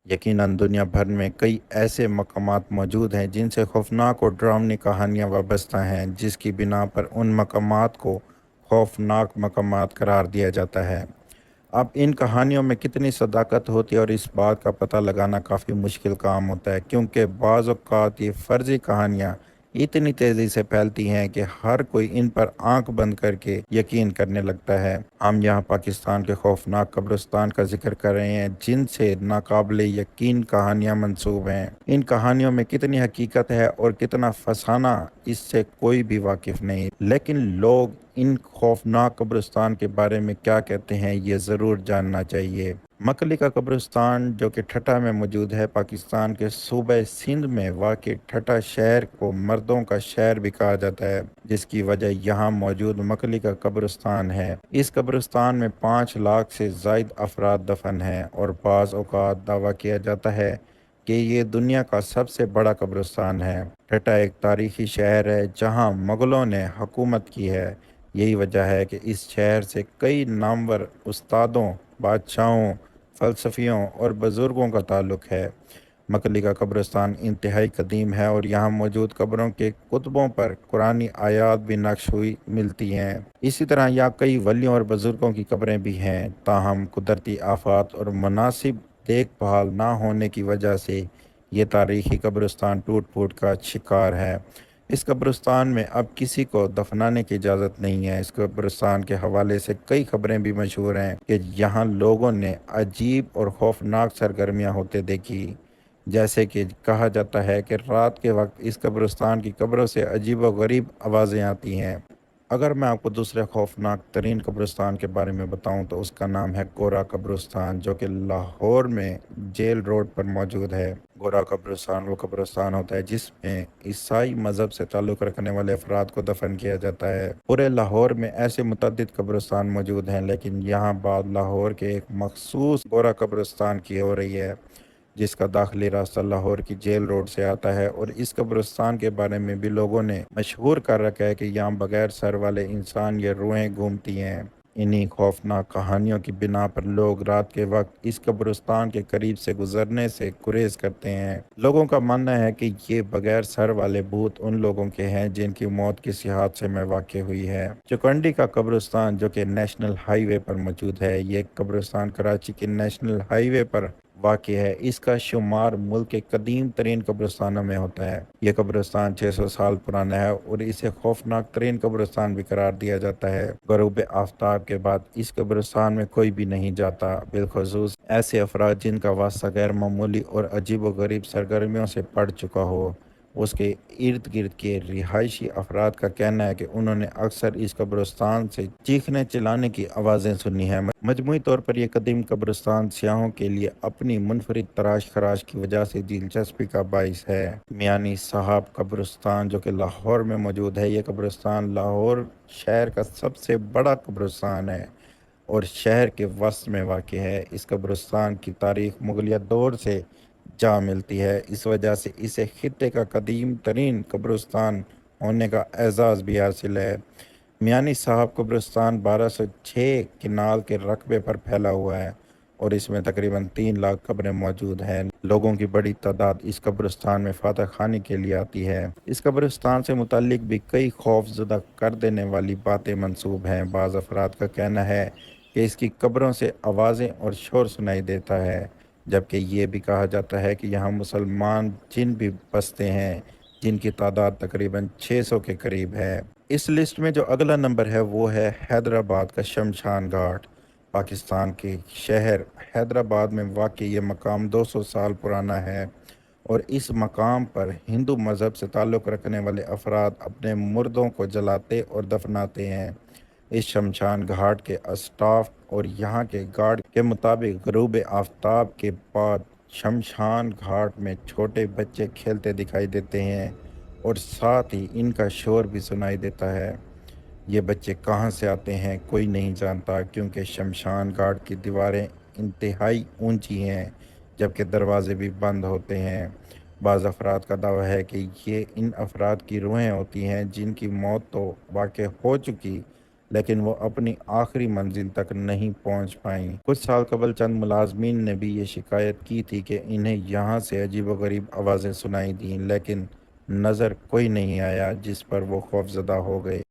यकीनन दुनिया भर में कई ऐसे मकामात मौजूद हैं जिनसे खौफनाक और डरावनी कहानियां वाबस्ता हैं, जिसकी बिना पर उन मकामात को खौफनाक मकामात करार दिया जाता है। अब इन कहानियों में कितनी सदाकत होती है और इस बात का पता लगाना काफ़ी मुश्किल काम होता है, क्योंकि बाज़ औक़ात ये फ़र्ज़ी कहानियाँ इतनी तेज़ी से फैलती हैं कि हर कोई इन पर आंख बंद करके यकीन करने लगता है। हम यहाँ पाकिस्तान के खौफनाक कब्रिस्तान का जिक्र कर रहे हैं, जिनसे नाकाबिले यकीन कहानियाँ मंसूब हैं। इन कहानियों में कितनी हकीकत है और कितना फसाना, इससे कोई भी वाकिफ नहीं, लेकिन लोग इन खौफनाक कब्रिस्तान के बारे में क्या कहते हैं, ये ज़रूर जानना चाहिए। मकली का कब्रिस्तान, जो कि ठट्टा में मौजूद है, पाकिस्तान के सूबे सिंध में वाक़ ठट्टा शहर को मर्दों का शहर भी कहा जाता है, जिसकी वजह यहाँ मौजूद मकली का कब्रिस्तान है। इस कब्रिस्तान में 5 लाख से ज़ायद अफराद दफन हैं और बाज़ औक़ात दावा किया जाता है कि ये दुनिया का सबसे बड़ा कब्रिस्तान है। ठट्टा एक तारीखी शहर है जहाँ मुग़लों ने हुकूमत की है। यही वजह है कि इस शहर से कई नामवर उस्तादों, बादशाहों, फ़लसफ़ियों और बुज़ुर्गों का ताल्लुक़ है। मकली का कब्रिस्तान इंतहाई कदीम है और यहाँ मौजूद कब्रों के कुतुबों पर कुरानी आयात भी नक्श हुई मिलती हैं। इसी तरह यहाँ कई वलियों और बुज़ुर्गों की कब्रें भी हैं, ताहम कुदरती आफ़ात और मुनासिब देखभाल ना होने की वजह से ये तारीखी कब्रिस्तान टूट फूट का शिकार है। इस कब्रिस्तान में अब किसी को दफनाने की इजाज़त नहीं है। इस कब्रिस्तान के हवाले से कई खबरें भी मशहूर हैं कि यहाँ लोगों ने अजीब और खौफनाक सरगर्मियाँ होते देखी। जैसे कि कहा जाता है कि रात के वक्त इस कब्रिस्तान की कब्रों से अजीब व गरीब आवाज़ें आती हैं। अगर मैं आपको दूसरे खौफनाक तरीन कब्रिस्तान के बारे में बताऊं तो उसका नाम है गोरा कब्रिस्तान, जो कि लाहौर में जेल रोड पर मौजूद है। गोरा कब्रिस्तान वो कब्रिस्तान होता है जिसमें ईसाई मज़हब से ताल्लुक़ रखने वाले अफराद को दफन किया जाता है। पूरे लाहौर में ऐसे मुतअद्दिद कब्रिस्तान मौजूद हैं, लेकिन यहाँ बात लाहौर के एक मखसूस गोरा कब्रिस्तान की हो रही है, जिसका दाखिली रास्ता लाहौर की जेल रोड से आता है। और इस कब्रिस्तान के बारे में भी लोगों ने मशहूर कर रखा है कि यहाँ बगैर सर वाले इंसान या रूहें घूमती हैं। इन्हीं खौफनाक कहानियों की बिना पर लोग रात के वक्त इस कब्रिस्तान के करीब से गुजरने से गुरेज करते हैं। लोगों का मानना है कि ये बगैर सर वाले भूत उन लोगों के हैं जिनकी मौत किसी हादसे में वाक़ हुई है। चौकंडी का कब्रिस्तान, जो कि नेशनल हाईवे पर मौजूद है, ये कब्रिस्तान कराची के नेशनल हाईवे पर वाक़ है। इसका शुमार मुल्क के कदीम तरीन कब्रिस्तानों में होता है। यह कब्रिस्तान 600 साल पुराना है और इसे खौफनाक तरीन कब्रिस्तान भी करार दिया जाता है। गरूब आफ्ताब के बाद इस कब्रिस्तान में कोई भी नहीं जाता, बिलखुसूस ऐसे अफराद जिनका वास्ता गैर मामूली और अजीब व गरीब सरगर्मियों से पड़ चुका हो। उसके इर्द गिर्द के रिहायशी अफराद का कहना है कि उन्होंने अक्सर इस कब्रिस्तान से चीखने चिल्लाने की आवाज़ें सुनी हैं। मजमूई तौर पर यह कदीम कब्रिस्तान सियाहों के लिए अपनी मुनफरिद तराश खराश की वजह से दिलचस्पी का बाइस है। मियानी साहब कब्रिस्तान, जो कि लाहौर में मौजूद है, यह कब्रिस्तान लाहौर शहर का सबसे बड़ा कब्रिस्तान है और शहर के वस्त में वाक़ है। इस कब्रिस्तान की तारीख मुगलिया दौर से जा मिलती है। इस वजह से इसे खित्ते का कदीम तरीन कब्रिस्तान होने का एजाज़ भी हासिल है। मियानी साहब कब्रिस्तान 1206 किनाल के रकबे पर फैला हुआ है और इसमें तकरीबन 3 लाख कब्रें मौजूद हैं। लोगों की बड़ी तादाद इस कब्रिस्तान में फातह खानी के लिए आती है। इस कब्रिस्तान से मुतालिक भी कई खौफजदा कर देने वाली बातें मंसूब हैं। बाज़ अफराद का कहना है कि इसकी कब्रों से आवाज़ें और शोर सुनाई देता है, जबकि ये भी कहा जाता है कि यहाँ मुसलमान जिन भी बसते हैं, जिनकी तादाद तकरीबन 600 के करीब है। इस लिस्ट में जो अगला नंबर है वो है हैदराबाद का शमशान घाट। पाकिस्तान के शहर हैदराबाद में वाक़ई ये मकाम 200 साल पुराना है और इस मकाम पर हिंदू मज़हब से ताल्लुक़ रखने वाले अफराद अपने मुर्दों को जलाते और दफनाते हैं। इस शमशान घाट के स्टाफ और यहाँ के गार्ड के मुताबिक गरूब आफ्ताब के बाद शमशान घाट में छोटे बच्चे खेलते दिखाई देते हैं और साथ ही इनका शोर भी सुनाई देता है। ये बच्चे कहाँ से आते हैं कोई नहीं जानता, क्योंकि शमशान घाट की दीवारें इंतहाई ऊंची हैं, जबकि दरवाजे भी बंद होते हैं। बाज़ अफराद का दावा है कि ये इन अफराद की रूहें होती हैं जिनकी मौत तो वाक़ई हो चुकी, لیکن وہ اپنی آخری منزل تک نہیں پہنچ پائیں۔ کچھ سال قبل چند ملازمین نے بھی یہ شکایت کی تھی کہ انہیں یہاں سے عجیب و غریب آوازیں سنائی دیں، لیکن نظر کوئی نہیں آیا، جس پر وہ خوفزدہ ہو گئے۔